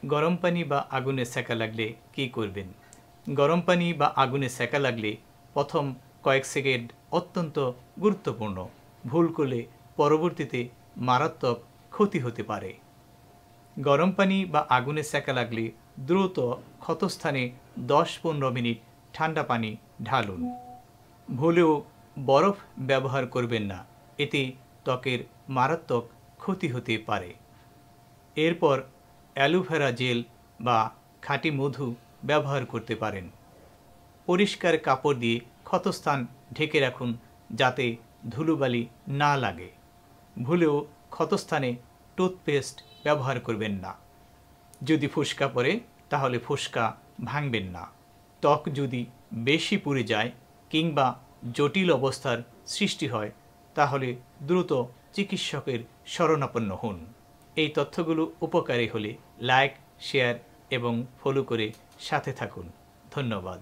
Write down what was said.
গরম পানি বা আগুনে সেকা লাগলে কি করবেন? গরম পানি বা আগুনে সেকা লাগলে প্রথম কয়েক সেকেন্ড অত্যন্ত গুরুত্বপূর্ণ। ভুল করলে পরবর্তীতে মারাত্মক ক্ষতি হতে পারে। গরম পানি বা আগুনে সেকা লাগলে দ্রুত ক্ষতস্থানে 10-15 মিনিট ঠান্ডা পানি ঢালুন। ভুলেও বরফ ব্যবহার করবেন না, এতে ত্বকের মারাত্মক ক্ষতি হতে পারে। এরপর অ্যালোভেরা জেল বা খাঁটি মধু ব্যবহার করতে পারেন। পরিষ্কার কাপড় দিয়ে ক্ষতস্থান ঢেকে রাখুন যাতে ধুলোবালি না লাগে। ভুলেও ক্ষতস্থানে টুথপেস্ট ব্যবহার করবেন না। যদি ফোস্কা পড়ে তাহলে ফোস্কা ভাঙবেন না। ত্বক যদি বেশি পুড়ে যায় কিংবা জটিল অবস্থার সৃষ্টি হয় তাহলে দ্রুত চিকিৎসকের শরণাপন্ন হন। এই তথ্যগুলো উপকারী হলে লাইক, শেয়ার এবং ফলো করে সাথে থাকুন। ধন্যবাদ।